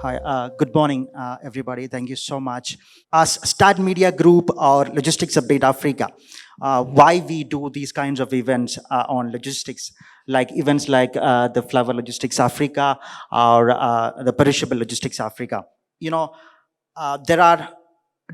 Hi, good morning, everybody. Thank you so much. As Stad Media Group or Logistics Update Africa, why we do these kinds of events on logistics, like events like the Flower Logistics Africa or the Perishable Logistics Africa. You know, there are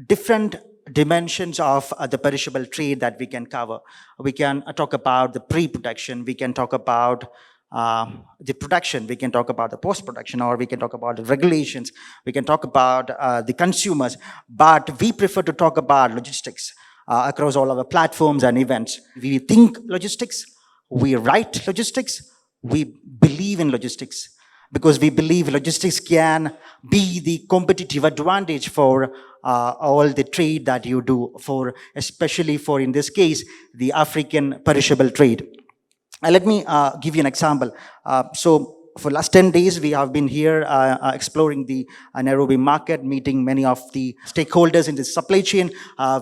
different dimensions of the perishable trade that we can cover. We can talk about the pre-production, we can talk about the production, we can talk about the post-production, or we can talk about the regulations, we can talk about the consumers, but we prefer to talk about logistics across all our platforms and events. We think logistics, we write logistics, we believe in logistics, because we believe logistics can be the competitive advantage for all the trade that you do, for especially for, in this case, the African perishable trade. Let me give you an example. So for last 10 days, we have been here exploring the Nairobi market, meeting many of the stakeholders in the supply chain.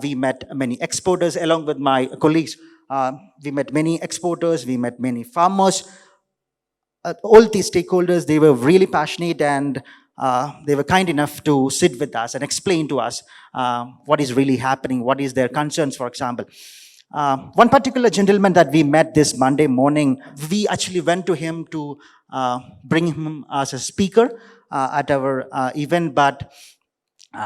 We met many exporters along with my colleagues. We met many exporters, we met many farmers. All these stakeholders, they were really passionate, and they were kind enough to sit with us and explain to us what is really happening, what is their concerns, for example. One particular gentleman that we met this Monday morning, we actually went to him to bring him as a speaker at our event, but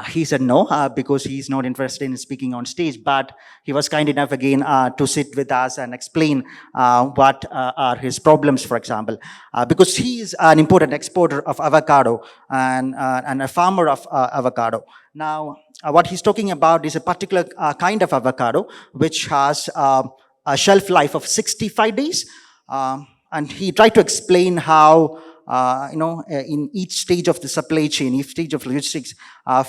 he said no, because he's not interested in speaking on stage, but he was kind enough again to sit with us and explain what are his problems, for example, because he is an important exporter of avocado and a farmer of avocado. Now, what he's talking about is a particular kind of avocado which has a shelf life of 65 days. And he tried to explain how in each stage of the supply chain, each stage of logistics,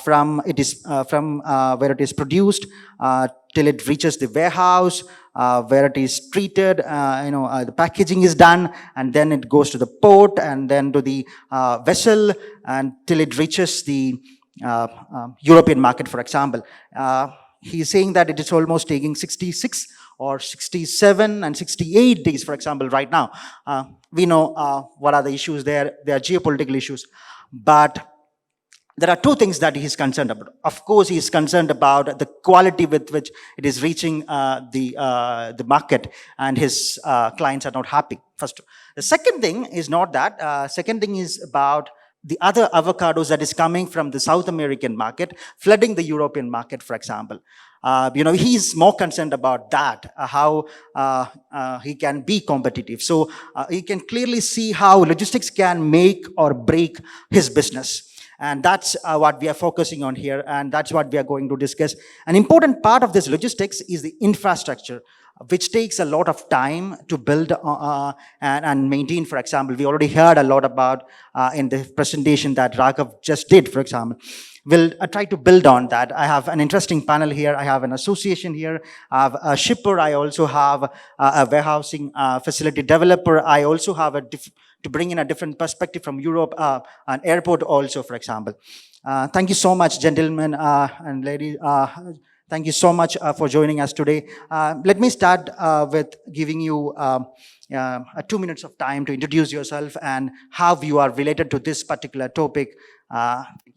from where it is produced till it reaches the warehouse, where it is treated, the packaging is done, and then it goes to the port, and then to the vessel, and till it reaches the European market, for example. He's saying that it is almost taking 66 or 67 and 68 days, for example, right now. We know what are the issues there. There are geopolitical issues. But there are two things that he's concerned about. Of course, he's concerned about the quality with which it is reaching the market, and his clients are not happy. First, the second thing is not that. Second thing is about the other avocados that is coming from the South American market, flooding the European market, for example. He's more concerned about that, how he can be competitive. So he can clearly see how logistics can make or break his business. And that's what we are focusing on here, and that's what we are going to discuss. An important part of this logistics is the infrastructure, which takes a lot of time to build and maintain. For example, we already heard a lot about in the presentation that Raghav just did, for example. We'll try to build on that. I have an interesting panel here. I have an association here. I have a shipper. I also have a warehousing facility developer. I also have to bring in a different perspective from Europe, an airport also, for example. Thank you so much, gentlemen and ladies. Thank you so much for joining us today. Let me start with giving you 2 minutes of time to introduce yourself and how you are related to this particular topic.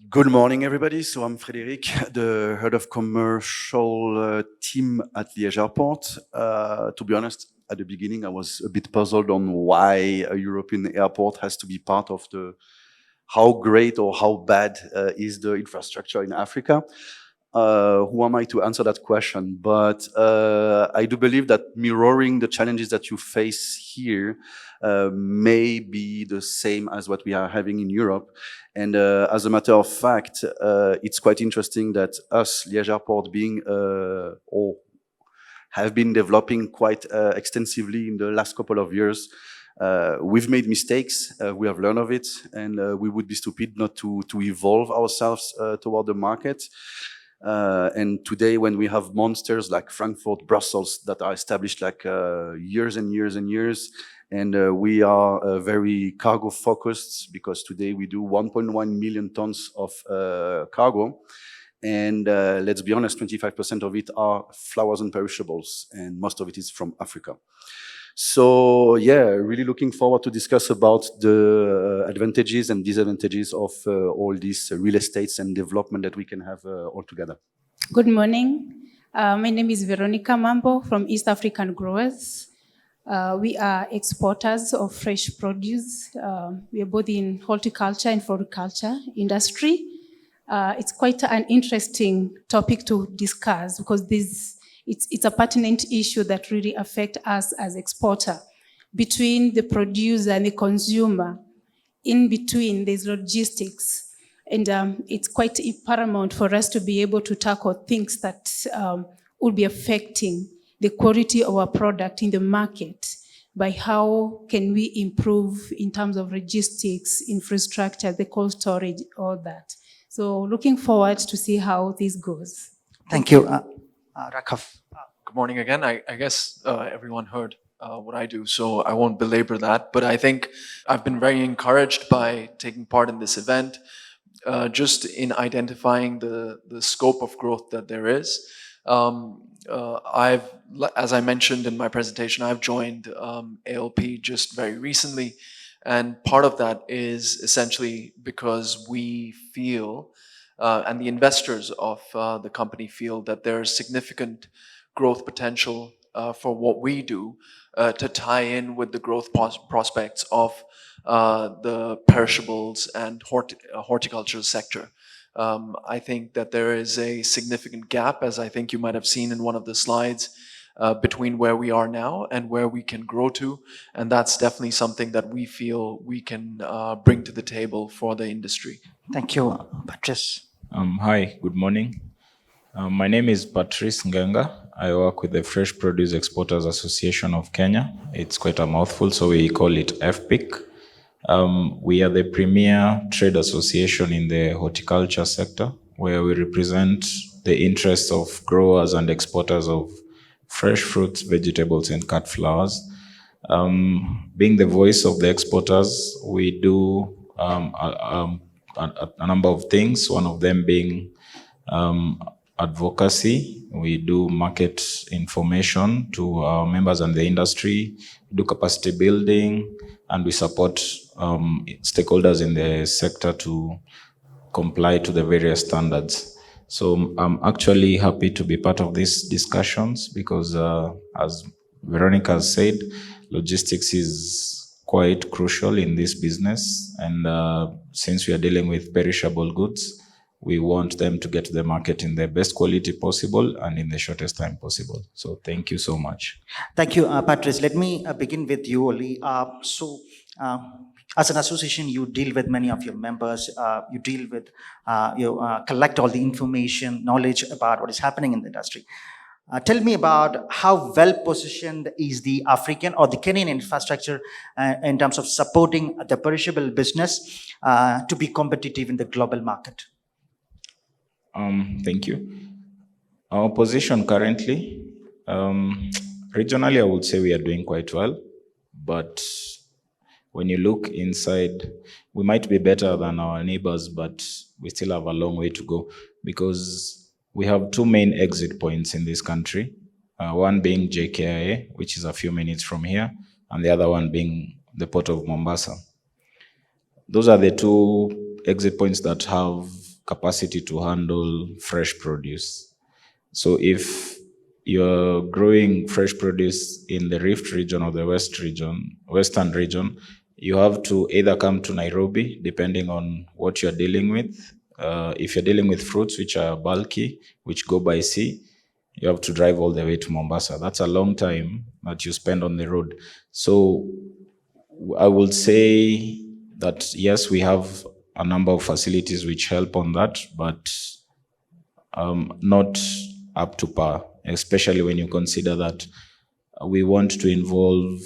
Good morning, everybody. So I'm Frédéric, the head of commercial team at Liege Airport. To be honest, at the beginning, I was a bit puzzled on why a European airport has to be part of how great or how bad is the infrastructure in Africa. Who am I to answer that question? But I do believe that mirroring the challenges that you face here may be the same as what we are having in Europe. And as a matter of fact, it's quite interesting that us, Liege Airport, have been developing quite extensively in the last couple of years. We've made mistakes, we have learned of it, and we would be stupid not to evolve ourselves toward the market. And today, when we have monsters like Frankfurt, Brussels, that are established like years and years and years, and we are very cargo focused, because today we do 1.1 million tons of cargo. And let's be honest, 25% of it are flowers and perishables, and most of it is from Africa. So yeah, really looking forward to discuss about the advantages and disadvantages of all these real estates and development that we can have all together. Good morning. My name is Veronica Mambo from East African Growers. We are exporters of fresh produce. We are both in horticulture and floriculture industry. It's quite an interesting topic to discuss because it's a pertinent issue that really affects us as exporter. Between the producer and the consumer, in between there's logistics. And it's quite paramount for us to be able to tackle things that will be affecting the quality of our product in the market by how can we improve in terms of logistics, infrastructure, the cold storage, all that. So looking forward to see how this goes. Thank you. Rakhav. Good morning again. I guess everyone heard what I do, so I won't belabor that. But I think I've been very encouraged by taking part in this event, just in identifying the scope of growth that there is. As I mentioned in my presentation, I've joined ALP just very recently. And part of that is essentially because we feel, and the investors of the company feel, that there is significant growth potential for what we do to tie in with the growth prospects of the perishables and horticulture sector. I think that there is a significant gap, as I think you might have seen in one of the slides, between where we are now and where we can grow to. And that's definitely something that we feel we can bring to the table for the industry. Thank you. Patrice. Hi, good morning. My name is Patrice Ngenga. I work with the Fresh Produce Exporters Association of Kenya. It's quite a mouthful, so we call it FPEAK. We are the premier trade association in the horticulture sector, where we represent the interests of growers and exporters of fresh fruits, vegetables, and cut flowers. Being the voice of the exporters, we do a number of things, one of them being advocacy. We do market information to our members and the industry, we do capacity building, and we support stakeholders in the sector to comply to the various standards. So I'm actually happy to be part of these discussions because, as Veronica has said, logistics is quite crucial in this business. And since we are dealing with perishable goods, we want them to get to the market in the best quality possible and in the shortest time possible. So thank you so much. Thank you, Patrice. Let me begin with you, Oli. As an association, you deal with many of your members. You deal with, collect all the information, knowledge about what is happening in the industry. Tell me about how well positioned is the African or the Kenyan infrastructure in terms of supporting the perishable business to be competitive in the global market. Thank you. Our position currently, regionally, I would say we are doing quite well, but when you look inside, we might be better than our neighbors, but we still have a long way to go because we have two main exit points in this country, one being JKIA, which is a few minutes from here, and the other one being the port of Mombasa. Those are the two exit points that have capacity to handle fresh produce. So if you're growing fresh produce in the Rift region or the Western region, you have to either come to Nairobi, depending on what you're dealing with. If you're dealing with fruits which are bulky, which go by sea, you have to drive all the way to Mombasa. That's a long time that you spend on the road. So I would say that yes, we have a number of facilities which help on that, but not up to par, especially when you consider that we want to involve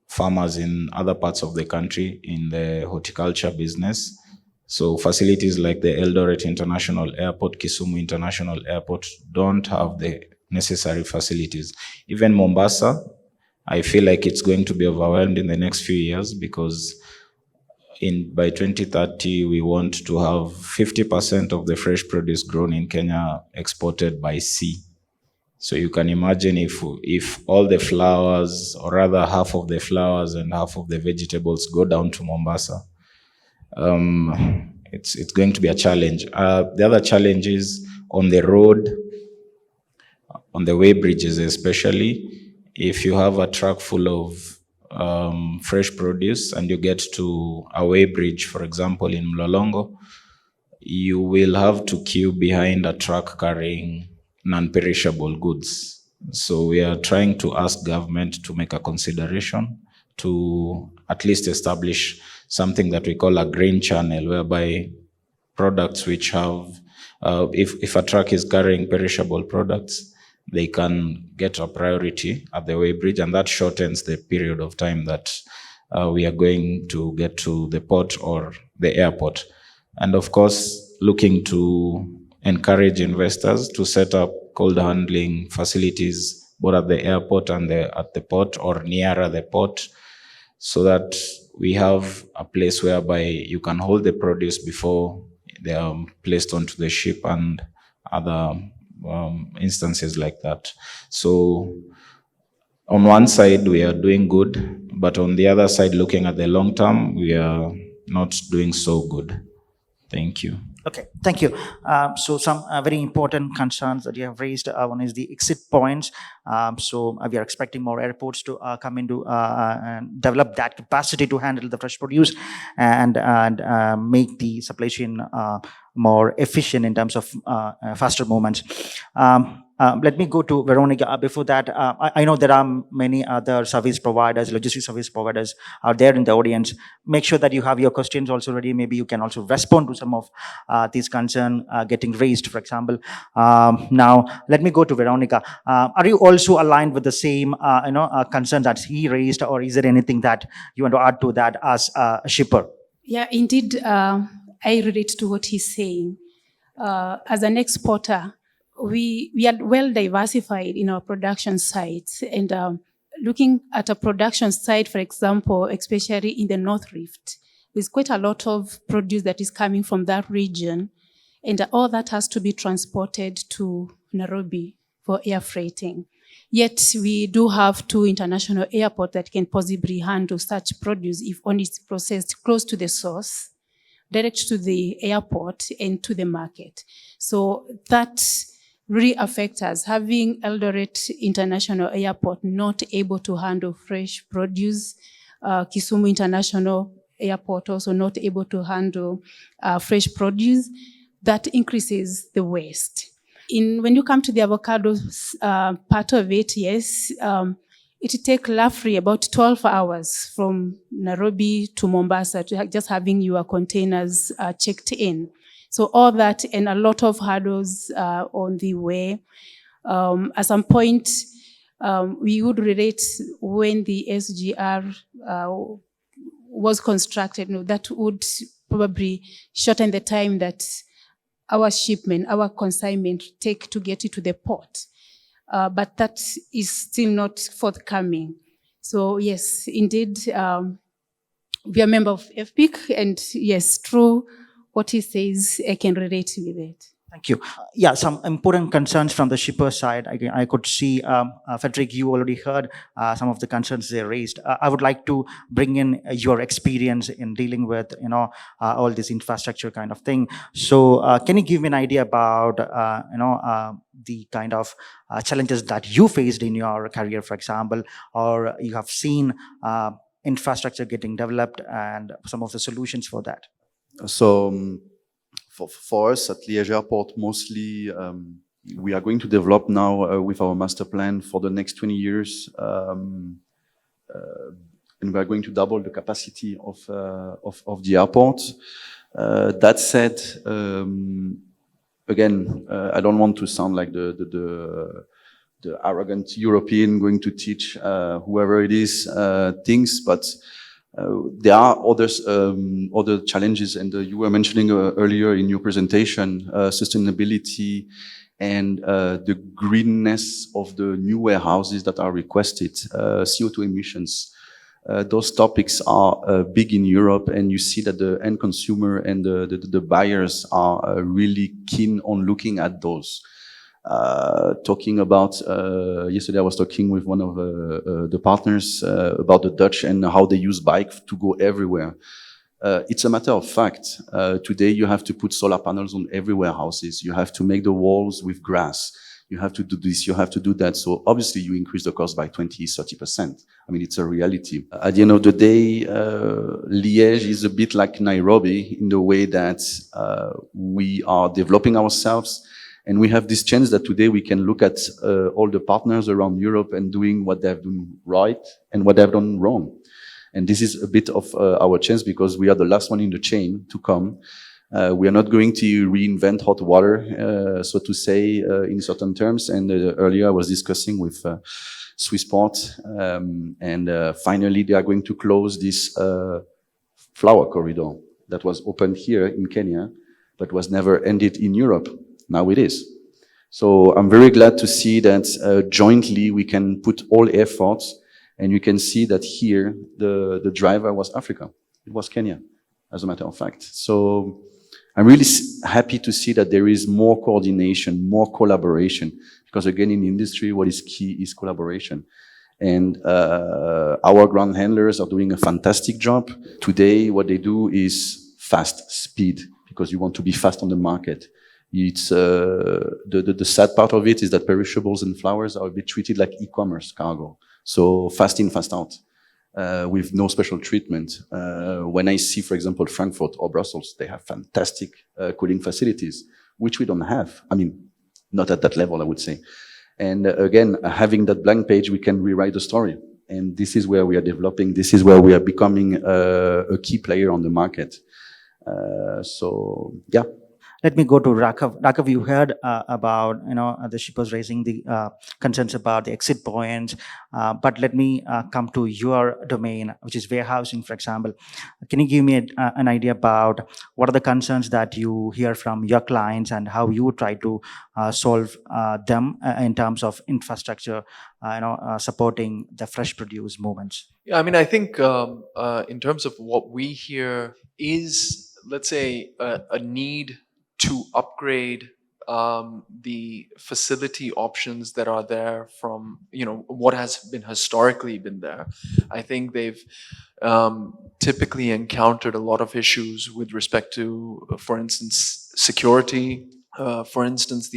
farmers in other parts of the country in the horticulture business. So facilities like the Eldoret International Airport, Kisumu International Airport don't have the necessary facilities. Even Mombasa, I feel like it's going to be overwhelmed in the next few years because by 2030, we want to have 50% of the fresh produce grown in Kenya exported by sea. So you can imagine if all the flowers, or rather half of the flowers and half of the vegetables, go down to Mombasa, it's going to be a challenge. The other challenge is on the road, on the way bridges especially. If you have a truck full of fresh produce and you get to a way bridge, for example, in Mlolongo, you will have to queue behind a truck carrying non-perishable goods. So we are trying to ask government to make a consideration to at least establish something that we call a green channel, whereby products which have, if a truck is carrying perishable products, they can get a priority at the way bridge, and that shortens the period of time that we are going to get to the port or the airport. And of course, looking to encourage investors to set up cold handling facilities both at the airport and at the port or nearer the port, so that we have a place whereby you can hold the produce before they are placed onto the ship and other instances like that. So on one side, we are doing good, but on the other side, looking at the long term, we are not doing so good. Thank you. Okay, thank you. So some very important concerns that you have raised. One is the exit points. So we are expecting more airports to come into and develop that capacity to handle the fresh produce and make the supply chain more efficient in terms of faster movements. Let me go to Veronica. Before that, I know there are many other service providers, logistics service providers out there in the audience. Make sure that you have your questions also ready. Maybe you can also respond to some of these concerns getting raised, for example. Now, let me go to Veronica. Are you also aligned with the same concerns that he raised, or is there anything that you want to add to that as a shipper? Yeah, indeed, I relate to what he's saying. As an exporter, we are well diversified in our production sites, and looking at a production site, for example, especially in the North Rift, there's quite a lot of produce that is coming from that region, and all that has to be transported to Nairobi for air freighting. Yet we do have 2 international airports that can possibly handle such produce if only it's processed close to the source, direct to the airport and to the market. So that really affects us. Having Eldoret International Airport not able to handle fresh produce, Kisumu International Airport also not able to handle fresh produce, that increases the waste. When you come to the avocado part of it, yes, it will take roughly about 12 hours from Nairobi to Mombasa to just having your containers checked in. So all that and a lot of hurdles on the way. At some point, we would relate when the SGR was constructed, that would probably shorten the time that our shipment, our consignment take to get it to the port. But that is still not forthcoming. So yes, indeed, we are a member of FPEAK, and yes, true what he says, I can relate with it. Thank you. Yeah, some important concerns from the shipper side. I could see, Frederick, you already heard some of the concerns they raised. I would like to bring in your experience in dealing with, all this infrastructure kind of thing. So, can you give me an idea about, the kind of challenges that you faced in your career, for example, or you have seen infrastructure getting developed and some of the solutions for that? So for us at Liege Airport, mostly we are going to develop now with our master plan for the next 20 years, and we are going to double the capacity of the airport. That said, again, I don't want to sound like the arrogant European going to teach whoever it is things, but there are other challenges, and you were mentioning earlier in your presentation, sustainability and the greenness of the new warehouses that are requested, CO2 emissions. Those topics are big in Europe, and you see that the end consumer and the buyers are really keen on looking at those. Talking about, yesterday I was talking with one of the partners about the Dutch and how they use bike to go everywhere. It's a matter of fact. Today you have to put solar panels on every warehouses. You have to make the walls with grass. You have to do this, you have to do that. So obviously you increase the cost by 20, 30%. I mean, it's a reality. At the end of the day, Liege is a bit like Nairobi in the way that we are developing ourselves. And we have this chance that today we can look at all the partners around Europe and doing what they've done right and what they've done wrong. And this is a bit of our chance because we are the last one in the chain to come. We are not going to reinvent hot water, so to say, in certain terms. And earlier I was discussing with Swissport, and finally they are going to close this flower corridor that was opened here in Kenya, but was never ended in Europe. Now it is. So I'm very glad to see that jointly we can put all efforts, and you can see that here the driver was Africa. It was Kenya, as a matter of fact. So I'm really happy to see that there is more coordination, more collaboration, because again, in the industry, what is key is collaboration. And our ground handlers are doing a fantastic job. Today, what they do is fast speed, because you want to be fast on the market. It's the sad part of it is that perishables and flowers are a bit treated like e-commerce cargo. So fast in, fast out. With no special treatment. When I see, for example, Frankfurt or Brussels, they have fantastic cooling facilities, which we don't have. I mean, not at that level, I would say. And again, having that blank page, we can rewrite the story. And this is where we are developing. This is where we are becoming a key player on the market. So, yeah. Let me go to Rakav. Rakav, you heard about, the shippers raising the concerns about the exit points, but let me come to your domain, which is warehousing, for example. Can you give me an idea about what are the concerns that you hear from your clients and how you try to solve them in terms of infrastructure, supporting the fresh produce movements? Yeah, I mean, I think in terms of what we hear is, let's say, a need to upgrade the facility options that are there from, what has been historically been there. I think they've typically encountered a lot of issues with respect to, for instance, security, for instance,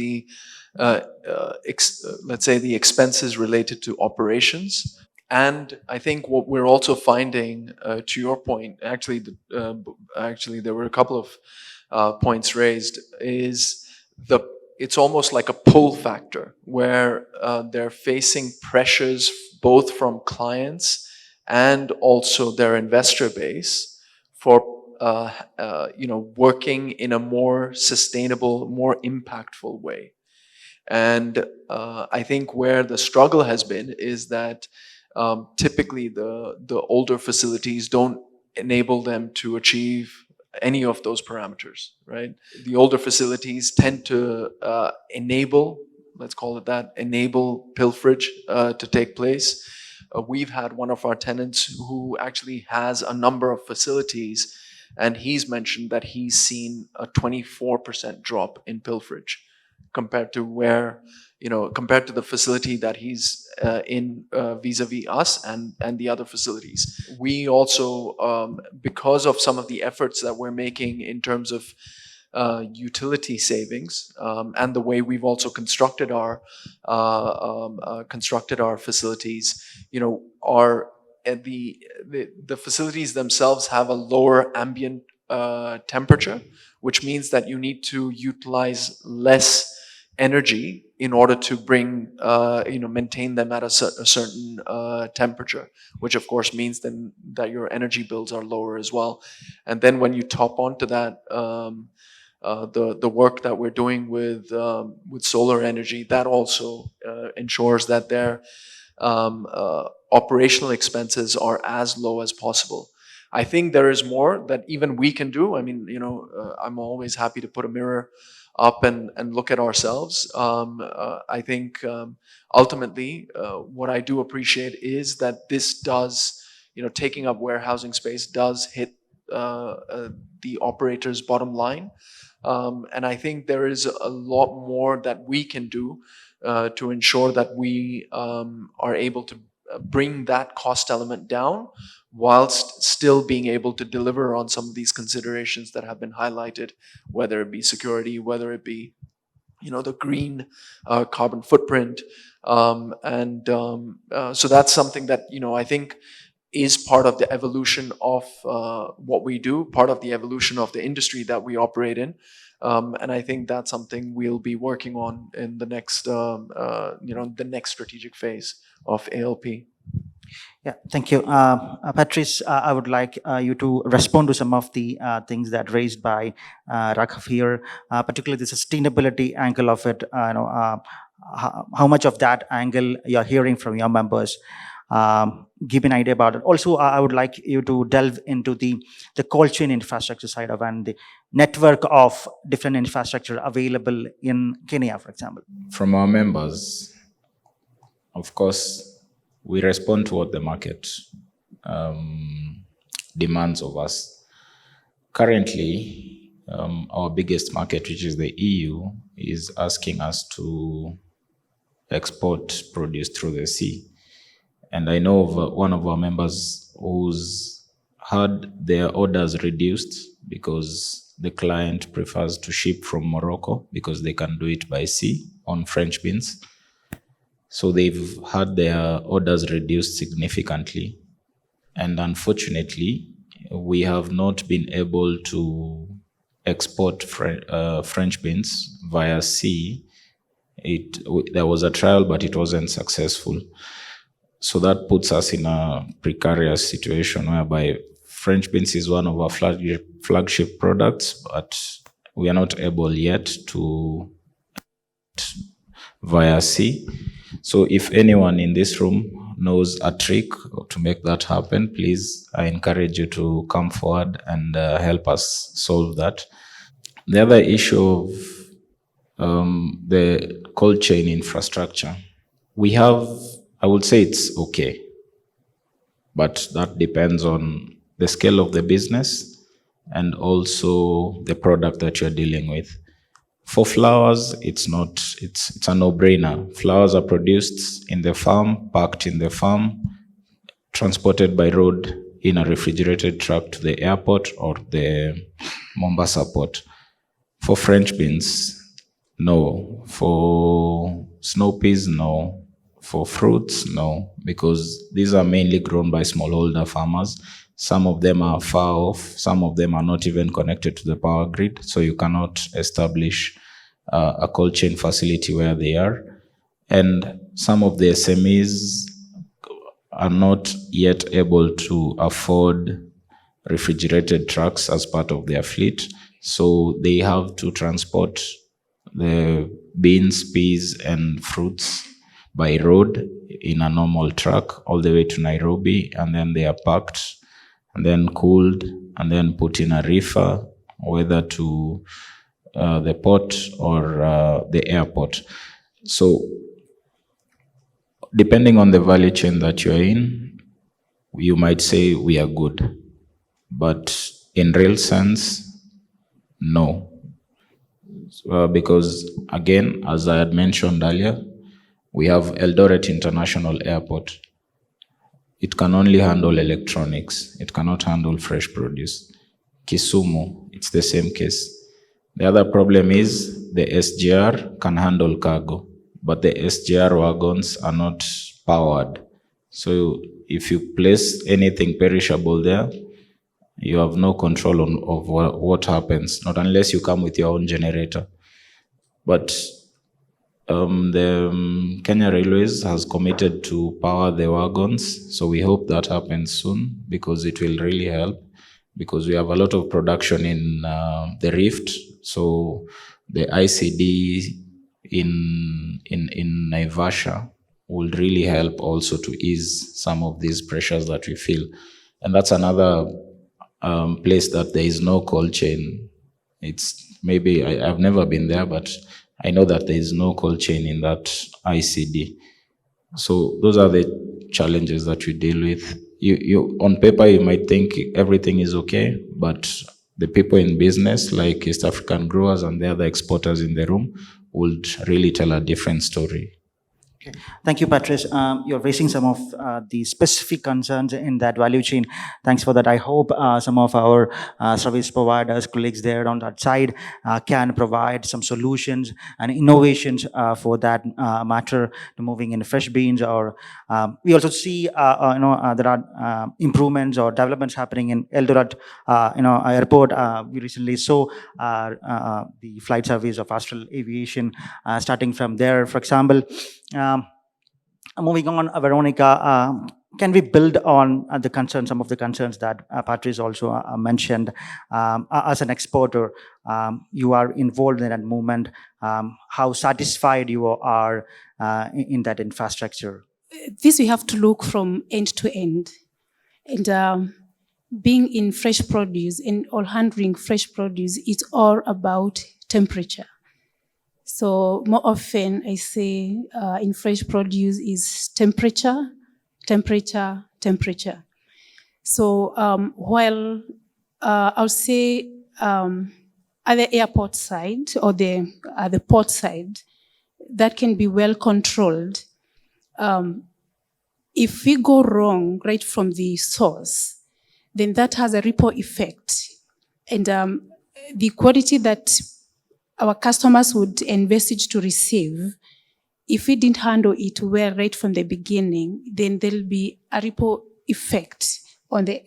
let's say the expenses related to operations. And I think what we're also finding, to your point, actually there were a couple of points raised, is it's almost like a pull factor where they're facing pressures both from clients and also their investor base for working in a more sustainable, more impactful way. And I think where the struggle has been is that typically the older facilities don't enable them to achieve any of those parameters, right? The older facilities tend to enable, let's call it that, enable pilferage to take place. We've had one of our tenants who actually has a number of facilities, and he's mentioned that he's seen a 24% drop in pilferage compared to compared to the facility that he's in vis-a-vis us and the other facilities. We also, because of some of the efforts that we're making in terms of utility savings and the way we've also constructed our facilities, the facilities themselves have a lower ambient temperature, which means that you need to utilize less energy in order to maintain them at a certain temperature, which of course means then that your energy bills are lower as well. And then when you top onto that the work that we're doing with solar energy, that also ensures that their operational expenses are as low as possible. I think there is more that even we can do. I mean, I'm always happy to put a mirror up and look at ourselves. I think ultimately what I do appreciate is that this does, taking up warehousing space does hit the operator's bottom line. And I think there is a lot more that we can do to ensure that we are able to bring that cost element down whilst still being able to deliver on some of these considerations that have been highlighted, whether it be security, whether it be the green carbon footprint. So that's something that, I think is part of the evolution of what we do, part of the evolution of the industry that we operate in. And I think that's something we'll be working on in the next, the next strategic phase of ALP. Yeah, thank you. Patrice, I would like you to respond to some of the things that raised by Raghav here, particularly the sustainability angle of it. How much of that angle you're hearing from your members? Give an idea about it. Also, I would like you to delve into the cold chain infrastructure side of and the network of different infrastructure available in Kenya, for example. From our members, of course, we respond to what the market demands of us. Currently, our biggest market, which is the EU, is asking us to export produce through the sea. And I know of one of our members who's had their orders reduced because the client prefers to ship from Morocco because they can do it by sea on French beans. So they've had their orders reduced significantly. And unfortunately, we have not been able to export French beans via sea. There was a trial, but it wasn't successful. So that puts us in a precarious situation whereby French beans is one of our flagship products, but we are not able yet to via sea. So if anyone in this room knows a trick to make that happen, please, I encourage you to come forward and help us solve that. The other issue of the cold chain infrastructure, we have, I would say it's okay, but that depends on the scale of the business and also the product that you're dealing with. For flowers, it's a no-brainer. Flowers are produced in the farm, packed in the farm, transported by road in a refrigerated truck to the airport or the Mombasa port. For French beans, no. For snow peas, no. For fruits, no, because these are mainly grown by smallholder farmers. Some of them are far off. Some of them are not even connected to the power grid, so you cannot establish a cold chain facility where they are. And some of the SMEs are not yet able to afford refrigerated trucks as part of their fleet, so they have to transport the beans, peas, and fruits by road in a normal truck all the way to Nairobi, and then they are packed and then cooled and then put in a reefer, whether to the port or the airport. So depending on the value chain that you're in, you might say we are good, but in real sense, no. Because again, as I had mentioned earlier, we have Eldoret International Airport. It can only handle electronics. It cannot handle fresh produce. Kisumu, it's the same case. The other problem is the SGR can handle cargo, but the SGR wagons are not powered. So if you place anything perishable there, you have no control of what happens, not unless you come with your own generator. But the Kenya Railways has committed to power the wagons, so we hope that happens soon because it will really help, because we have a lot of production in the Rift, so the ICD in Naivasha will really help also to ease some of these pressures that we feel. And that's another place that there is no cold chain. It's maybe, I've never been there, but I know that there is no cold chain in that ICD. So those are the challenges that we deal with. you on paper you might think everything is okay, but the people in business, like East African growers and the other exporters in the room, would really tell a different story. Thank you, Patrice. You're raising some of the specific concerns in that value chain. Thanks for that. I hope some of our service providers, colleagues there on that side can provide some solutions and innovations for that matter to moving in fresh beans. Or we also see, there are improvements or developments happening in Eldoret, airport. We recently saw the flight service of Astral Aviation starting from there, for example. Moving on, Veronica, can we build on the concerns, some of the concerns that Patrice also mentioned? As an exporter, you are involved in that movement. How satisfied you are in that infrastructure? This we have to look from end to end. And being in fresh produce or handling fresh produce, it's all about temperature. So more often I say in fresh produce is temperature, temperature, temperature. So while I'll say at the airport side or at the port side, that can be well controlled. If we go wrong right from the source, then that has a ripple effect. And the quality that our customers would envisage to receive, if we didn't handle it well right from the beginning, then there'll be a ripple effect on the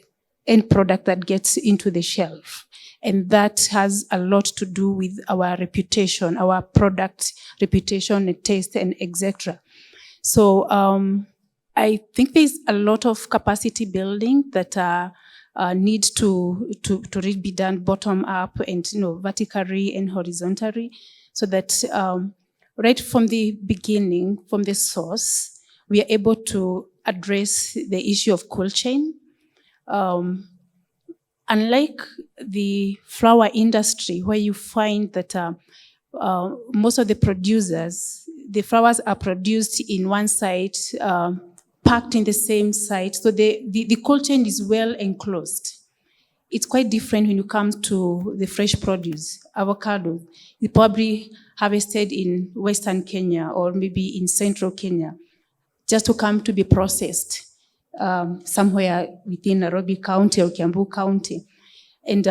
end product that gets into the shelf. And that has a lot to do with our reputation, our product reputation, and taste, and etc. So I think there's a lot of capacity building that need to really be done bottom up and vertically and horizontally, so that right from the beginning, from the source, we are able to address the issue of cold chain. Unlike the flour industry, where you find that most of the producers, the flours are produced in one site, packed in the same site, so the cold chain is well enclosed. It's quite different when you come to the fresh produce. Avocado, it's probably harvested in Western Kenya or maybe in Central Kenya, just to come to be processed somewhere within Nairobi County or Kiambu County. And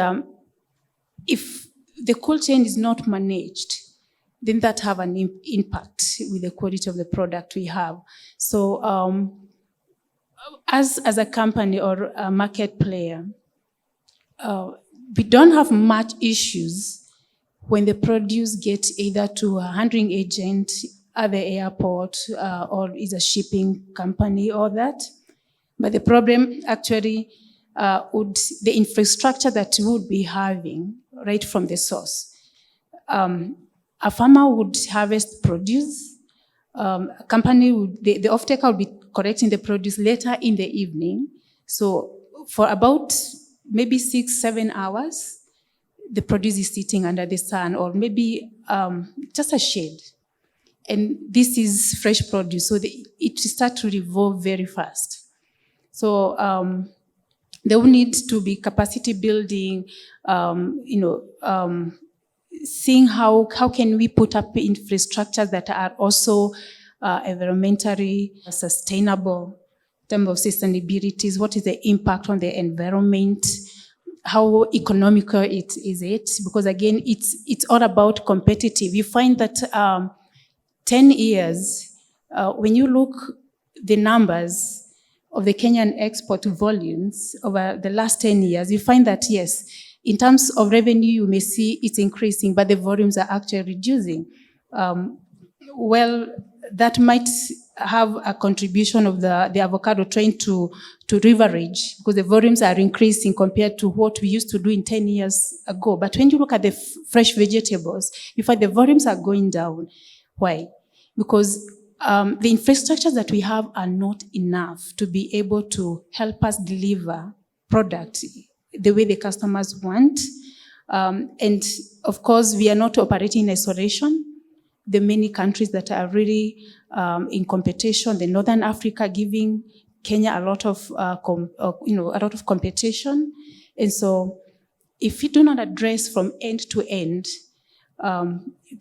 if the cold chain is not managed, then that have an impact with the quality of the product we have. So as a company or a market player, we don't have much issues when the produce gets either to a handling agent at the airport or is a shipping company or that. But the problem actually would the infrastructure that we would be having right from the source. A farmer would harvest produce. A company would, the off-taker would be collecting the produce later in the evening. So for about maybe 6-7 hours, the produce is sitting under the sun, or maybe just a shade. And this is fresh produce, so it starts to revolve very fast. So there will need to be capacity building, seeing how can we put up infrastructures that are also environmentally sustainable in terms of sustainability. What is the impact on the environment? How economical is it? Because again, it's all about competitive. You find that 10 years, when you look the numbers of the Kenyan export volumes over the last 10 years, you find that yes, in terms of revenue, you may see it's increasing, but the volumes are actually reducing. Well, that might have a contribution of the avocado trying to leverage, because the volumes are increasing compared to what we used to do in 10 years ago. But when you look at the fresh vegetables, you find the volumes are going down. Why? Because the infrastructures that we have are not enough to be able to help us deliver product the way the customers want. And of course, we are not operating in isolation. The many countries that are really in competition, the Northern Africa giving Kenya a lot of a lot of competition, and so if you do not address from end to end,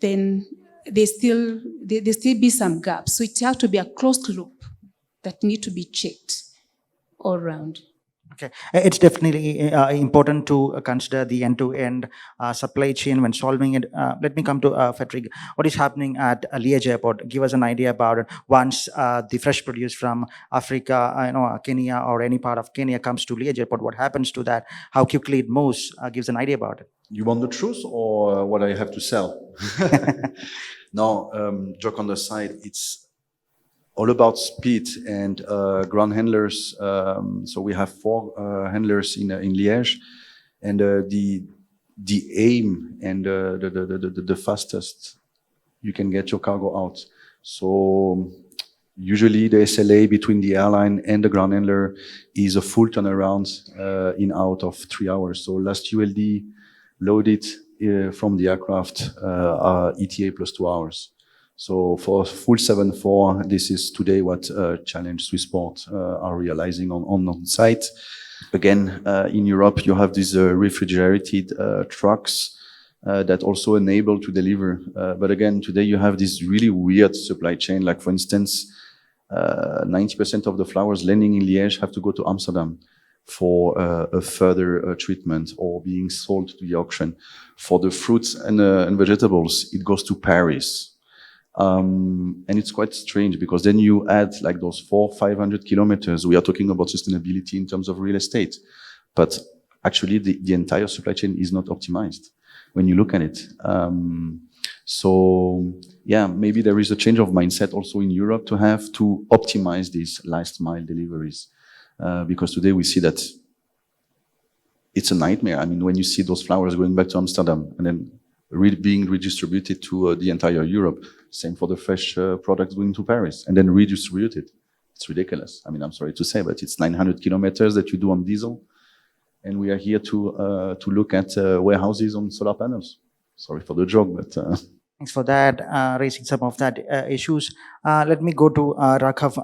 then there still be some gaps. So it has to be a closed loop that need to be checked all around. Okay, it's definitely important to consider the end-to-end supply chain when solving it. Let me come to Frederick. What is happening at Liege Airport? Give us an idea about it. Once the fresh produce from Africa, Kenya or any part of Kenya comes to Liege Airport, what happens to that? How quickly it moves? Gives an idea about it. You want the truth or what I have to sell? No, joke on the side. It's all about speed and ground handlers. So we have 4 handlers in Liege, and the aim and the fastest you can get your cargo out. So usually the SLA between the airline and the ground handler is a full turnaround in out of 3 hours. So last ULD loaded from the aircraft ETA plus 2 hours. So for full 7.4, this is today what Challenge Swissport are realizing on site. Again, in Europe, you have these refrigerated trucks that also enable to deliver. But again, today you have this really weird supply chain. Like for instance, 90% of the flowers landing in Liege have to go to Amsterdam for a further treatment or being sold to the auction. For the fruits and vegetables, it goes to Paris. And it's quite strange because then you add like those 400-500 kilometers. We are talking about sustainability in terms of real estate, but actually the entire supply chain is not optimized when you look at it. So yeah, maybe there is a change of mindset also in Europe to have to optimize these last mile deliveries. Because today we see that it's a nightmare. I mean, when you see those flowers going back to Amsterdam and then being redistributed to the entire Europe, same for the fresh products going to Paris and then redistributed. It's ridiculous. I mean, I'm sorry to say, but it's 900 kilometers that you do on diesel. And we are here to look at warehouses on solar panels. Sorry for the joke, but... Thanks for that, raising some of that issues. Let me go to Rakhav.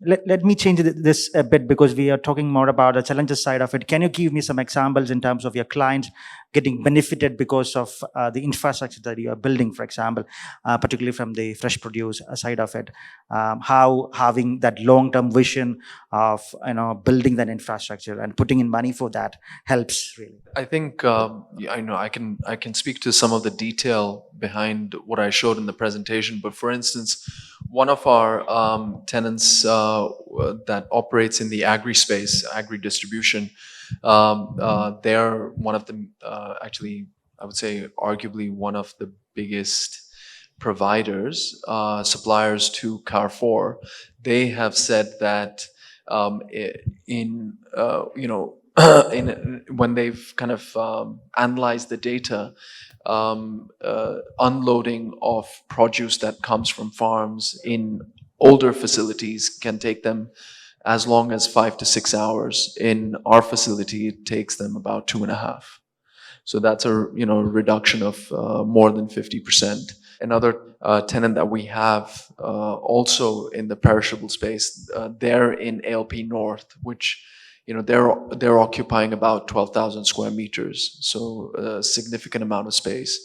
Let me change this a bit because we are talking more about the challenges side of it. Can you give me some examples in terms of your clients getting benefited because of the infrastructure that you are building, for example, particularly from the fresh produce side of it? How having that long-term vision of building that infrastructure and putting in money for that helps really. I think I know I can speak to some of the detail behind what I showed in the presentation. But for instance, one of our tenants that operates in the agri space, agri distribution, they're one of the actually I would say arguably one of the biggest providers, suppliers to Carrefour. They have said that when they've kind of analyzed the data, unloading of produce that comes from farms in older facilities can take them as long as 5 to 6 hours. In our facility, it takes them about 2.5. So that's a reduction of more than 50%. Another tenant that we have also in the perishable space, they're in ALP North, which they're occupying about 12,000 square meters, so a significant amount of space.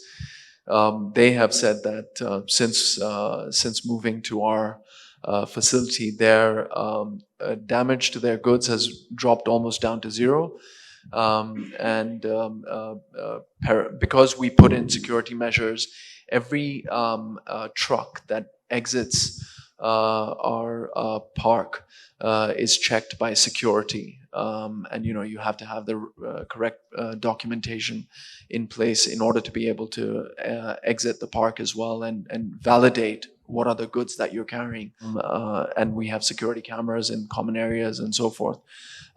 They have said that since moving to our facility, their damage to their goods has dropped almost down to zero. Because we put in security measures, every truck that exits our park is checked by security. And you have to have the correct documentation in place in order to be able to exit the park as well and validate what are the goods that you're carrying. And we have security cameras in common areas and so forth.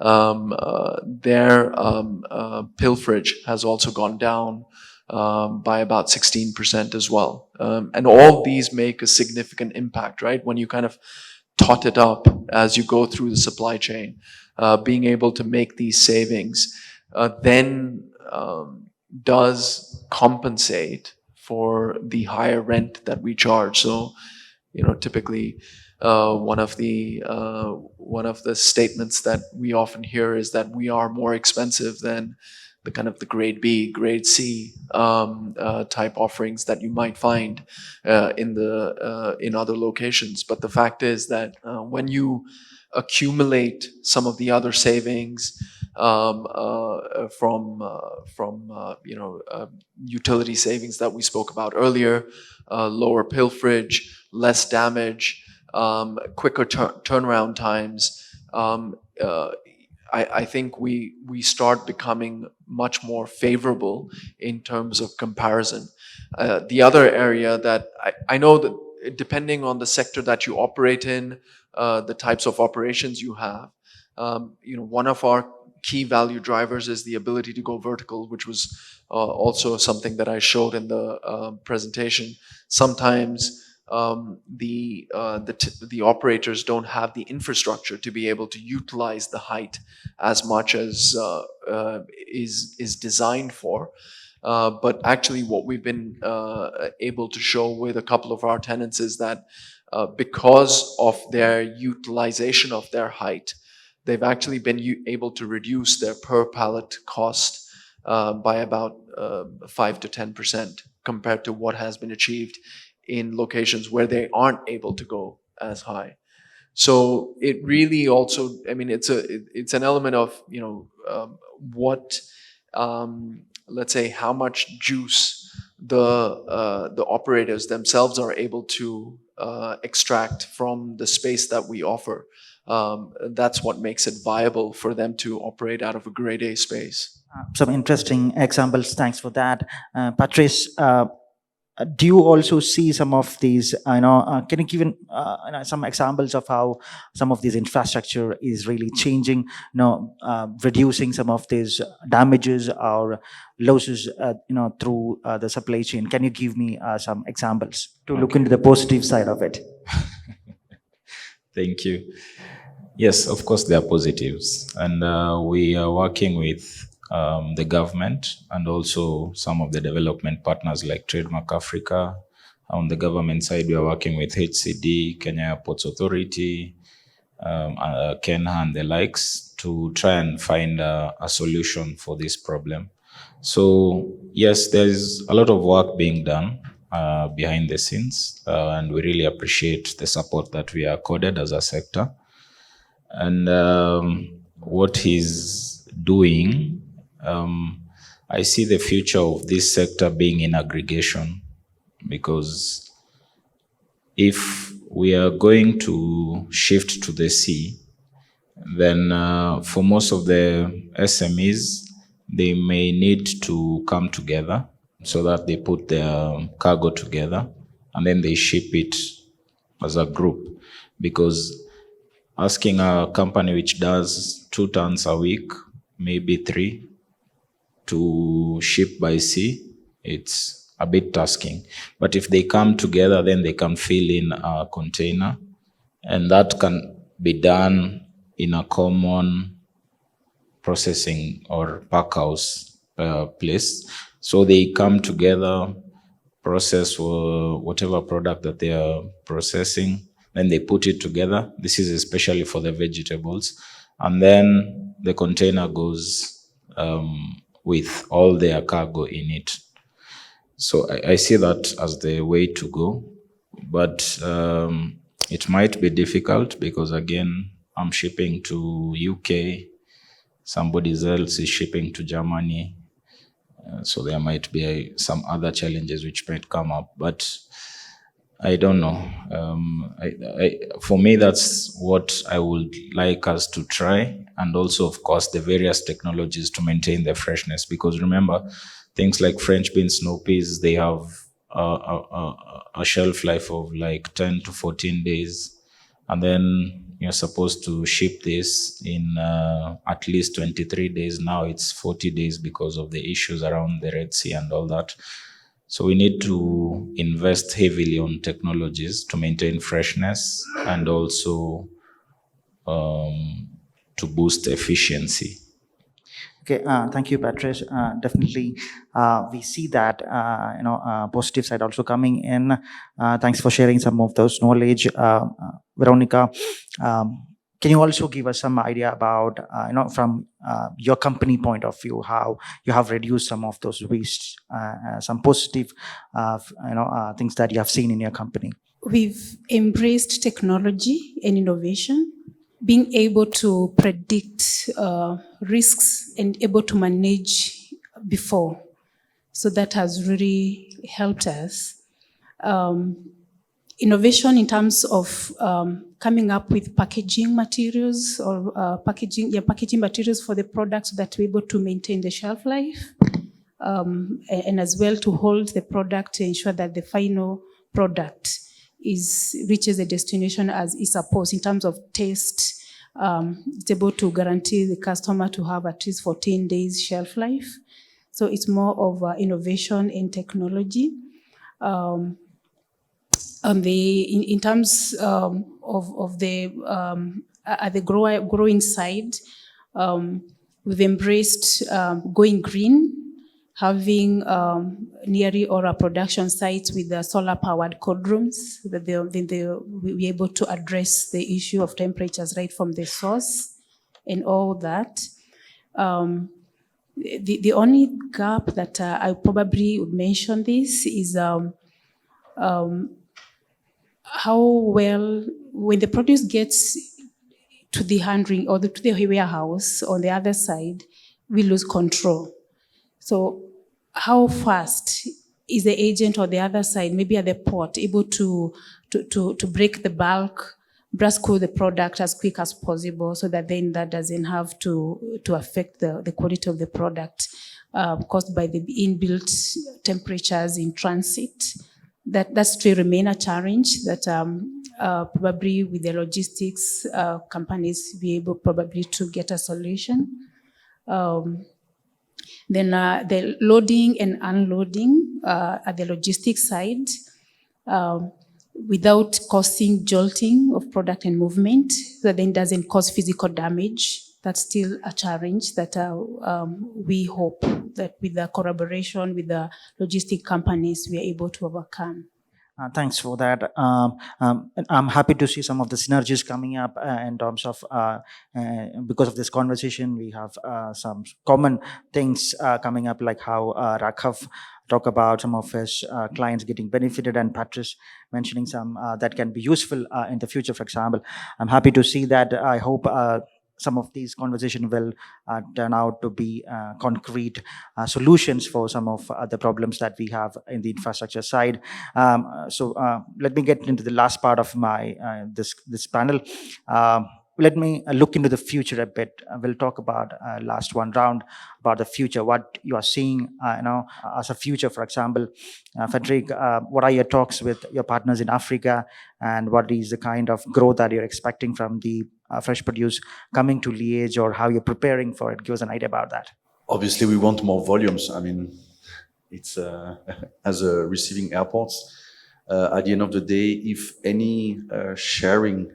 Their pilferage has also gone down by about 16% as well. And all these make a significant impact, right? When you kind of tot it up as you go through the supply chain, being able to make these savings then does compensate for the higher rent that we charge. So, typically one of the statements that we often hear is that we are more expensive than the kind of the grade B, grade C type offerings that you might find in other locations. But the fact is that when you accumulate some of the other savings from utility savings that we spoke about earlier, lower pilferage, less damage, quicker turnaround times, I think we start becoming much more favorable in terms of comparison. The other area that I know that depending on the sector that you operate in, the types of operations you have, one of our key value drivers is the ability to go vertical, which was also something that I showed in the presentation. Sometimes the operators don't have the infrastructure to be able to utilize the height as much as is designed for. But actually what we've been able to show with a couple of our tenants is that because of their utilization of their height, they've actually been able to reduce their per pallet cost by about 5 to 10% compared to what has been achieved in locations where they aren't able to go as high. So it really also, I mean, it's an element of, let's say how much juice the operators themselves are able to extract from the space that we offer. That's what makes it viable for them to operate out of a grade A space. Some interesting examples. Thanks for that. Patrice, do you also see some of these, can you give some examples of how some of this infrastructure is really changing, reducing some of these damages or losses, through the supply chain? Can you give me some examples to look into the positive side of it? Thank you. Yes, of course, there are positives. And we are working with the government and also some of the development partners like TradeMark Africa. On the government side, we are working with HCD, Kenya Airports Authority, Kenyan and the likes to try and find a solution for this problem. So yes, there is a lot of work being done behind the scenes, and we really appreciate the support that we are accorded as a sector. And what he's doing, I see the future of this sector being in aggregation, because if we are going to shift to the sea, then for most of the SMEs, they may need to come together so that they put their cargo together and then they ship it as a group. Because asking a company which does 2 tons a week, maybe 3, to ship by sea, it's a bit tasking. But if they come together, then they can fill in a container, and that can be done in a common processing or pack house place. So they come together, process whatever product that they are processing, then they put it together. This is especially for the vegetables. And then the container goes with all their cargo in it. So I see that as the way to go. But it might be difficult because, again, I'm shipping to UK, somebody else is shipping to Germany. So there might be some other challenges which might come up, but I don't know. For me, that's what I would like us to try. And also, of course, the various technologies to maintain the freshness. Because remember, things like French bean snow peas, they have a shelf life of like 10 to 14 days. And then you're supposed to ship this in at least 23 days. Now it's 40 days because of the issues around the Red Sea and all that. So we need to invest heavily on technologies to maintain freshness and also to boost efficiency. Okay, thank you, Patrice. Definitely, we see that positive side also coming in. Thanks for sharing some of those knowledge, Veronica. Can you also give us some idea about from your company point of view how you have reduced some of those wastes, some positive things that you have seen in your company? We've embraced technology and innovation, being able to predict risks and able to manage before. So that has really helped us. Innovation in terms of coming up with packaging materials or packaging materials for the products so that we're able to maintain the shelf life, and as well to hold the product to ensure that the final product reaches the destination as is supposed in terms of taste. It's able to guarantee the customer to have at least 14 days shelf life. So it's more of innovation and technology. In terms of the at the growing side, we've embraced going green, having nearly all our production sites with the solar-powered cold rooms, that we'll be able to address the issue of temperatures right from the source and all that. The only gap that I probably would mention this is how well, when the produce gets to the handling or to the warehouse on the other side, we lose control. So how fast is the agent on the other side, maybe at the port, able to break the bulk, brush through the product as quick as possible so that then that doesn't have to affect the quality of the product caused by the inbuilt temperatures in transit. That still remain a challenge that probably with the logistics companies be able probably to get a solution. Then the loading and unloading at the logistics side without causing jolting of product and movement, that then doesn't cause physical damage. That's still a challenge that we hope that with the collaboration with the logistic companies, we are able to overcome. Thanks for that. I'm happy to see some of the synergies coming up in terms of because of this conversation, we have some common things coming up, like how Rakhav talk about some of his clients getting benefited, and Patrice mentioning some that can be useful in the future, for example. I'm happy to see that. I hope some of these conversations will turn out to be concrete solutions for some of the problems that we have in the infrastructure side. So let me get into the last part of my this panel. Let me look into the future a bit. We'll talk about last one round about the future, what you are seeing as a future. For example, Frederick, what are your talks with your partners in Africa, and what is the kind of growth that you're expecting from the fresh produce coming to Liege, or how you're preparing for it? Give us an idea about that. Obviously, we want more volumes. I mean, it's as a receiving airports. At the end of the day, if any sharing,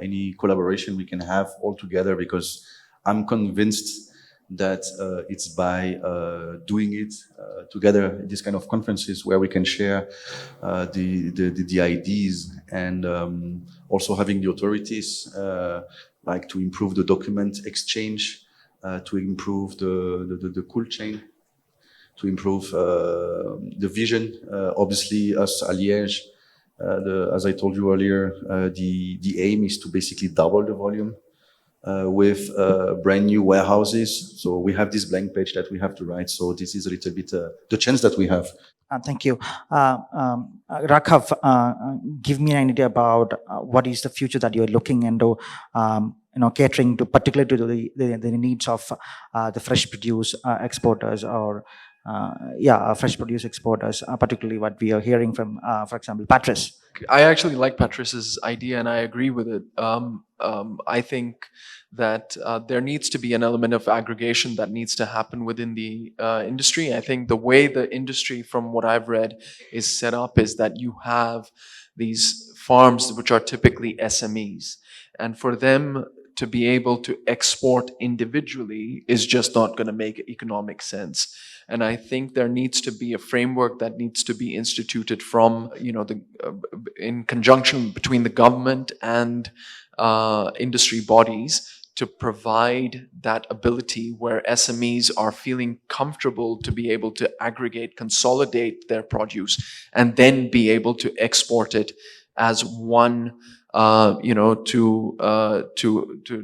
any collaboration we can have all together, because I'm convinced that it's by doing it together, this kind of conferences where we can share the ideas, and also having the authorities like to improve the document exchange, to improve the cool chain, to improve the vision. Obviously, us at Liege, as I told you earlier, the aim is to basically double the volume with brand new warehouses. So we have this blank page that we have to write. So this is a little bit the chance that we have. Thank you. Rakhav, give me an idea about what is the future that you're looking into, catering to, particularly to the needs of the fresh produce exporters, or fresh produce exporters, particularly what we are hearing from, for example, Patrice. I actually like Patrice's idea, and I agree with it. I think that there needs to be an element of aggregation that needs to happen within the industry. I think the way the industry, from what I've read, is set up is that you have these farms which are typically SMEs, and for them to be able to export individually is just not going to make economic sense. And I think there needs to be a framework that needs to be instituted from, in conjunction between the government and industry bodies to provide that ability where SMEs are feeling comfortable to be able to aggregate, consolidate their produce, and then be able to export it as one, to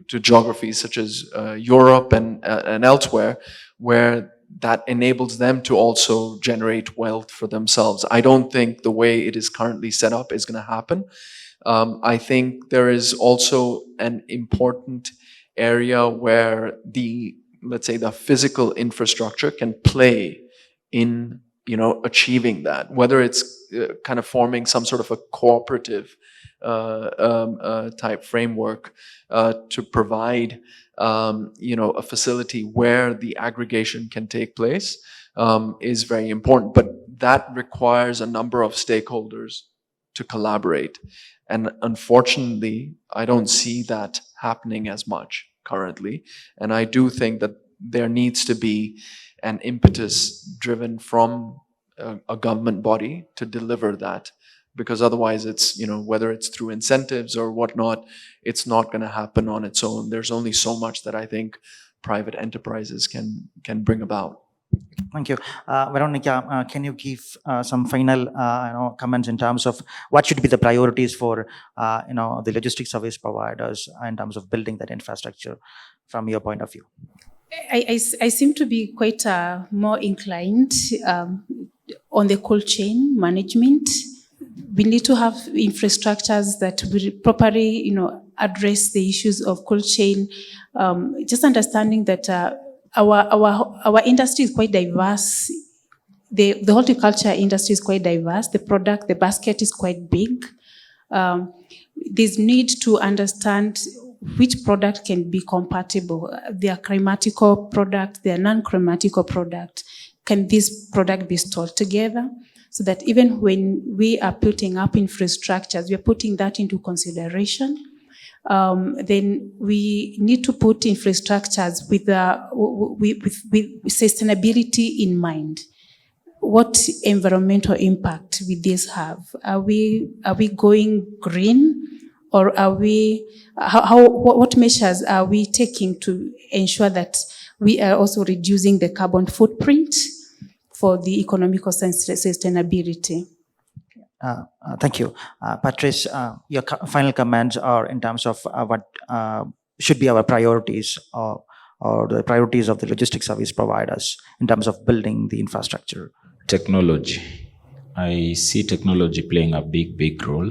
geographies such as Europe and elsewhere, where that enables them to also generate wealth for themselves. I don't think the way it is currently set up is going to happen. I think there is also an important area where let's say the physical infrastructure can play in, achieving that, whether it's kind of forming some sort of a cooperative type framework to provide, a facility where the aggregation can take place is very important. But that requires a number of stakeholders to collaborate. And unfortunately, I don't see that happening as much currently. And I do think that there needs to be an impetus driven from a government body to deliver that. Because otherwise it's, whether it's through incentives or whatnot, it's not going to happen on its own. There's only so much that I think private enterprises can bring about. Thank you. Veronica, can you give some final comments in terms of what should be the priorities for the logistics service providers in terms of building that infrastructure from your point of view? I seem to be quite more inclined on the cold chain management. We need to have infrastructures that will properly, address the issues of cold chain. Just understanding that our industry is quite diverse. The horticulture industry is quite diverse. The basket is quite big. There's need to understand which product can be compatible. There are climatical products, there are non-climatical products. Can this product be stored together? So that even when we are putting up infrastructures, we are putting that into consideration. Then we need to put infrastructures with sustainability in mind. What environmental impact will this have? Are we going green, or are we? What measures are we taking to ensure that we are also reducing the carbon footprint for the economical sustainability? Thank you. Patrice, your final comments are in terms of what should be our priorities or the priorities of the logistics service providers in terms of building the infrastructure. Technology. I see technology playing a big role.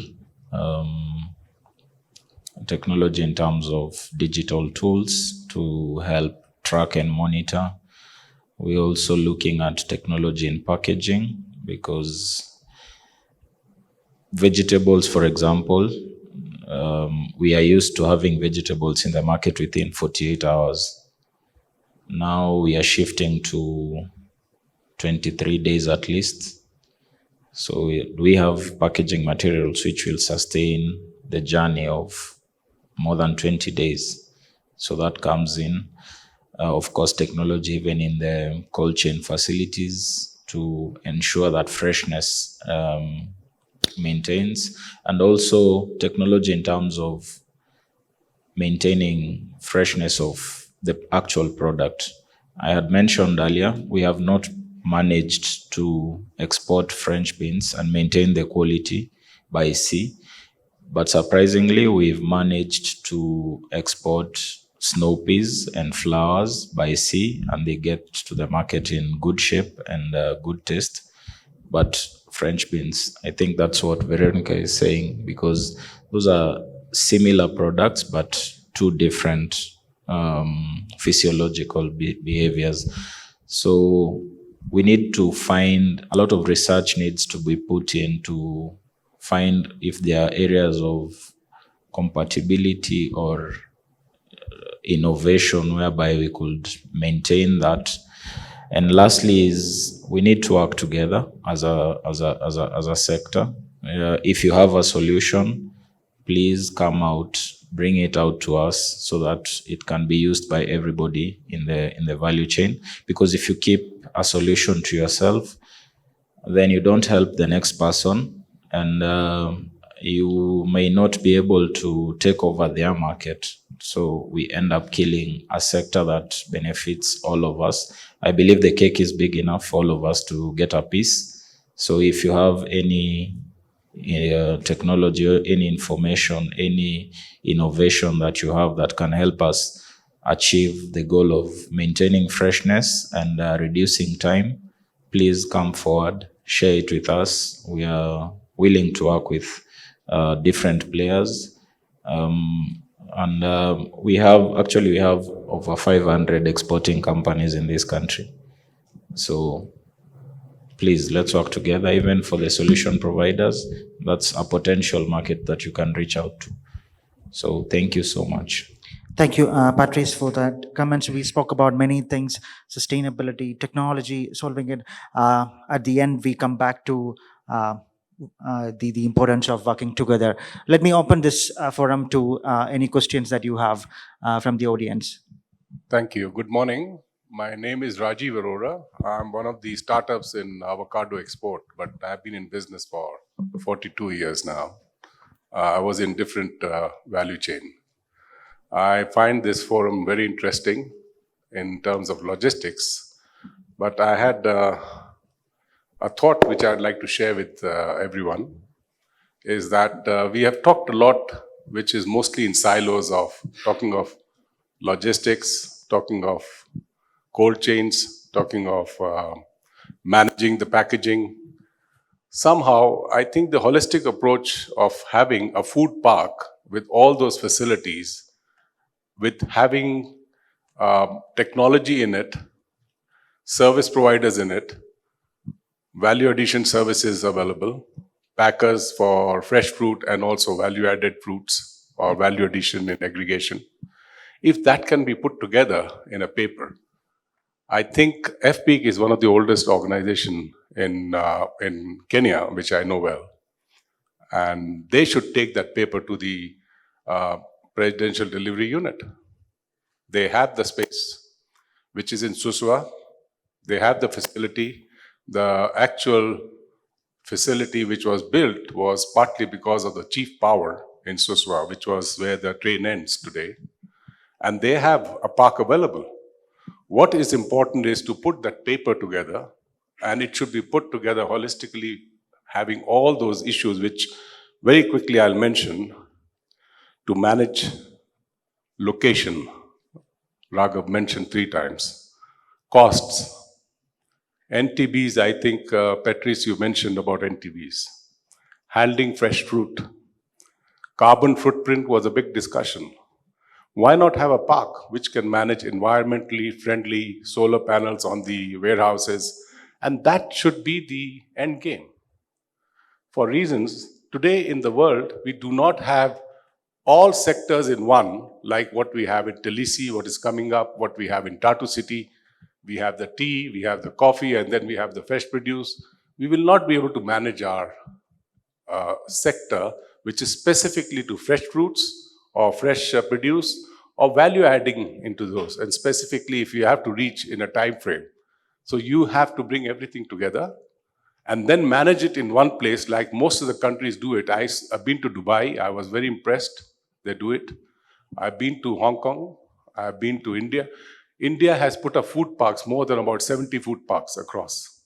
Technology in terms of digital tools to help track and monitor. We're also looking at technology in packaging, because vegetables, for example, we are used to having vegetables in the market within 48 hours. Now we are shifting to 23 days at least. So we have packaging materials which will sustain the journey of more than 20 days. So that comes in. Of course, technology even in the cold chain facilities to ensure that freshness maintains, and also technology in terms of maintaining freshness of the actual product. I had mentioned earlier, we have not managed to export French beans and maintain the quality by sea, but surprisingly, we've managed to export snow peas and flowers by sea, and they get to the market in good shape and good taste. But French beans, I think that's what Veronica is saying, because those are similar products but two different physiological behaviors. So we need to find, a lot of research needs to be put in to find if there are areas of compatibility or innovation whereby we could maintain that. And lastly is we need to work together as a sector. If you have a solution, please come out, bring it out to us so that it can be used by everybody in the value chain. Because if you keep a solution to yourself, then you don't help the next person, and you may not be able to take over their market. So we end up killing a sector that benefits all of us. I believe the cake is big enough for all of us to get a piece. So if you have any technology, or any information, any innovation that you have that can help us achieve the goal of maintaining freshness and reducing time, please come forward, share it with us. We are willing to work with different players. We have over 500 exporting companies in this country. So please, let's work together. Even for the solution providers, that's a potential market that you can reach out to. So thank you so much. Thank you, Patrice, for that comments. We spoke about many things: sustainability, technology, solving it. At the end, we come back to the importance of working together. Let me open this forum to any questions that you have from the audience. Thank you. Good morning. My name is Rajiv Arora. I'm one of the startups in avocado export, but I've been in business for 42 years now. I was in different value chain. I find this forum very interesting in terms of logistics, but I had a thought which I'd like to share with everyone, is that we have talked a lot, which is mostly in silos of talking of logistics, talking of cold chains, talking of managing the packaging. Somehow, I think the holistic approach of having a food park with all those facilities, with having technology in it, service providers in it, value addition services available, packers for fresh fruit and also value-added fruits or value addition in aggregation. If that can be put together in a paper, I think FPEAK is one of the oldest organizations in Kenya, which I know well. And they should take that paper to the Presidential Delivery Unit. They have the space, which is in Suswa. They have the facility. The actual facility which was built was partly because of the chief power in Suswa, which was where the train ends today. And they have a park available. What is important is to put that paper together, and it should be put together holistically, having all those issues, which very quickly I'll mention, to manage location. Raghav mentioned 3 times. Costs. NTBs, I think, Patrice, you mentioned about NTBs. Handling fresh fruit. Carbon footprint was a big discussion. Why not have a park which can manage environmentally friendly solar panels on the warehouses? And that should be the end game. For reasons, today in the world, we do not have all sectors in one, like what we have in Tbilisi, what is coming up, what we have in Tartu City. We have the tea, we have the coffee, and then we have the fresh produce. We will not be able to manage our sector, which is specifically to fresh fruits or fresh produce or value adding into those. And specifically, if you have to reach in a time frame. So you have to bring everything together and then manage it in one place, like most of the countries do it. I've been to Dubai. I was very impressed. They do it. I've been to Hong Kong. I've been to India. India has put up food parks, more than about 70 food parks across.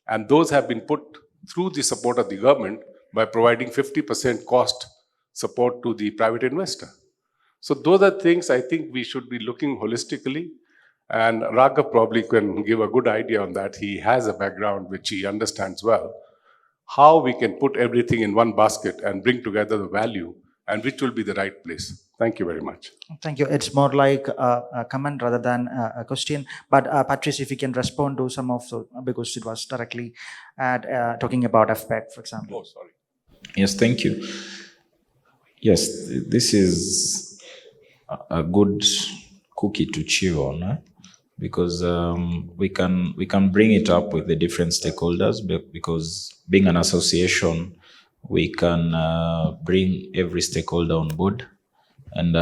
And those have been put through the support of the government by providing 50% cost support to the private investor. So those are things I think we should be looking holistically. And Raghav probably can give a good idea on that. He has a background which he understands well. How we can put everything in one basket and bring together the value, and which will be the right place. Thank you very much. Thank you. It's more like a comment rather than a question. But Patrice, if you can respond to some of the, because it was directly at talking about FPEAK, for example. Oh, sorry. Yes, thank you. Yes, this is a good cookie to chew on, because we can bring it up with the different stakeholders, because being an association, we can bring every stakeholder on board, and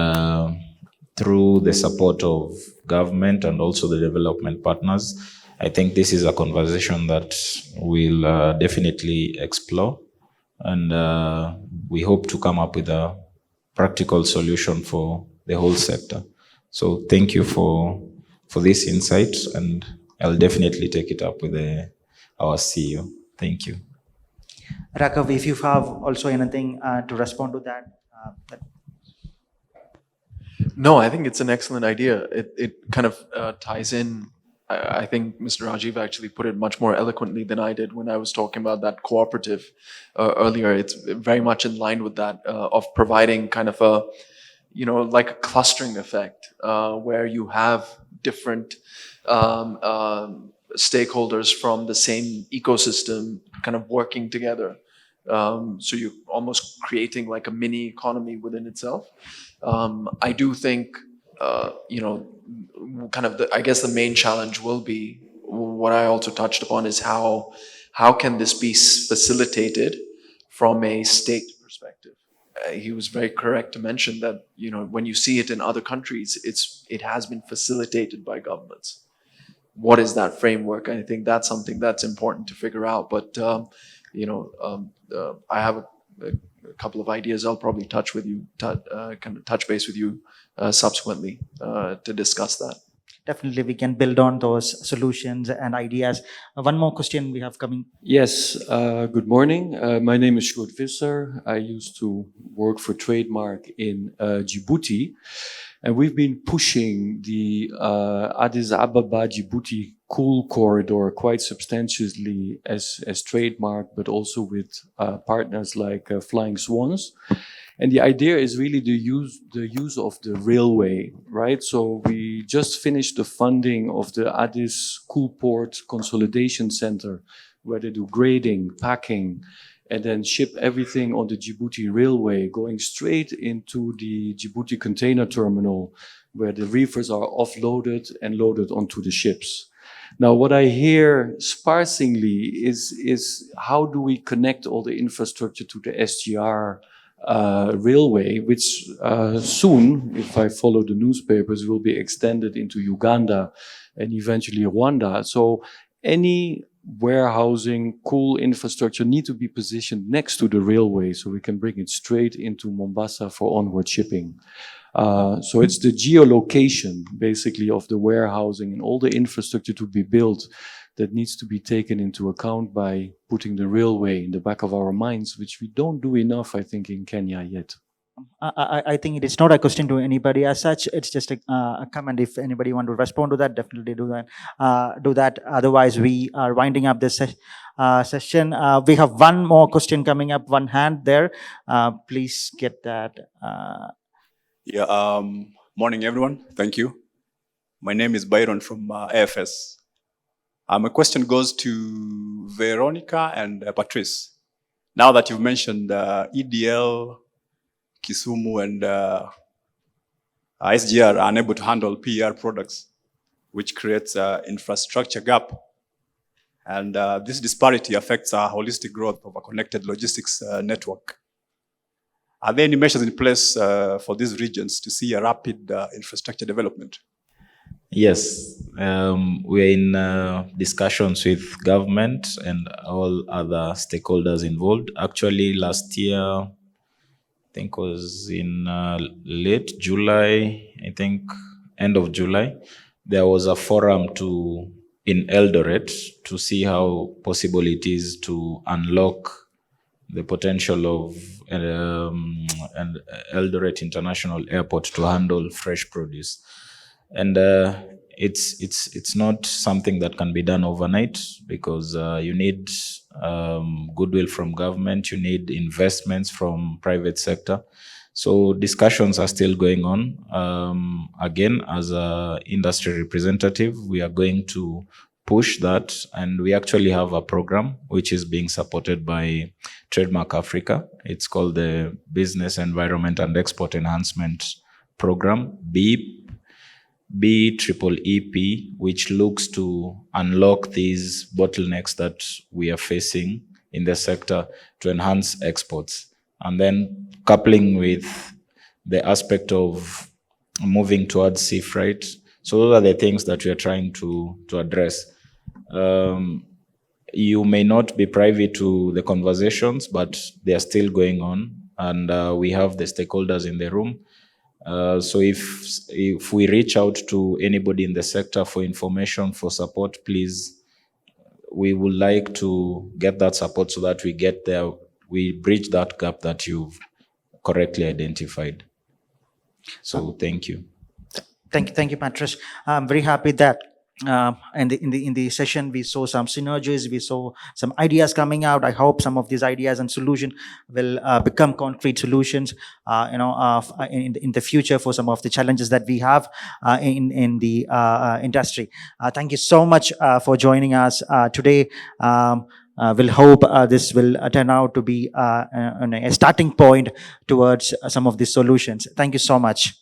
through the support of government and also the development partners, I think this is a conversation that we'll definitely explore, and we hope to come up with a practical solution for the whole sector. So thank you for this insight, and I'll definitely take it up with our CEO. Thank you. Raghav, if you have also anything to respond to that. No, I think it's an excellent idea. It kind of ties in. I think Mr. Rajiv actually put it much more eloquently than I did when I was talking about that cooperative earlier. It's very much in line with that of providing kind of a, like a clustering effect where you have different stakeholders from the same ecosystem kind of working together. So you're almost creating like a mini economy within itself. I do think, kind of I guess the main challenge will be what I also touched upon is how can this be facilitated from a state perspective? He was very correct to mention that, when you see it in other countries, it has been facilitated by governments. What is that framework? I think that's something that's important to figure out. But, I have a couple of ideas. I'll probably touch base with you subsequently to discuss that. Definitely, we can build on those solutions and ideas. One more question we have coming. Yes, good morning. My name is Sjoerd Visser. I used to work for TradeMark in Djibouti. And we've been pushing the Addis Ababa-Djibouti cool corridor quite substantially as TradeMark, but also with partners like Flying Swans. And the idea is really the use of the railway, right? So we just finished the funding of the Addis Cool Port Consolidation Center, where they do grading, packing, and then ship everything on the Djibouti railway, going straight into the Djibouti container terminal, where the reefers are offloaded and loaded onto the ships. Now, what I hear sparsely is how do we connect all the infrastructure to the SGR railway, which soon, if I follow the newspapers, will be extended into Uganda and eventually Rwanda. So any warehousing, cool infrastructure need to be positioned next to the railway so we can bring it straight into Mombasa for onward shipping. So it's the geolocation, basically, of the warehousing and all the infrastructure to be built that needs to be taken into account by putting the railway in the back of our minds, which we don't do enough, I think, in Kenya yet. I think it is not a question to anybody as such. It's just a comment. If anybody want to respond to that, definitely do that. Otherwise, we are winding up this session. We have one more question coming up. One hand there. Please get that. Morning, everyone. Thank you. My name is Byron from AFS. My question goes to Veronica and Patrice. Now that you've mentioned EDL, Kisumu and SGR are unable to handle PER products, which creates an infrastructure gap. And this disparity affects our holistic growth of a connected logistics network. Are there any measures in place for these regions to see a rapid infrastructure development? Yes, we are in discussions with government and all other stakeholders involved. Actually, last year, I think was in late July, I think end of July, there was a forum in Eldoret to see how possible it is to unlock the potential of an Eldoret International Airport to handle fresh produce. And it's not something that can be done overnight because you need goodwill from government, you need investments from private sector. So discussions are still going on. Again, as an industry representative, we are going to push that, and we actually have a program which is being supported by TradeMark Africa. It's called the Business Environment and Export Enhancement Program, BEEP, which looks to unlock these bottlenecks that we are facing in the sector to enhance exports. And then coupling with the aspect of moving towards sea freight. So those are the things that we are trying to address. You may not be privy to the conversations, but they are still going on, and we have the stakeholders in the room. So if we reach out to anybody in the sector for information, for support, please, we would like to get that support so that we get there, we bridge that gap that you've correctly identified. So thank you. Thank you, Patrice. I'm very happy that in the session we saw some synergies, we saw some ideas coming out. I hope some of these ideas and solutions will become concrete solutions, in the future for some of the challenges that we have in the industry. Thank you so much for joining us today. We'll hope this will turn out to be a starting point towards some of these solutions. Thank you so much.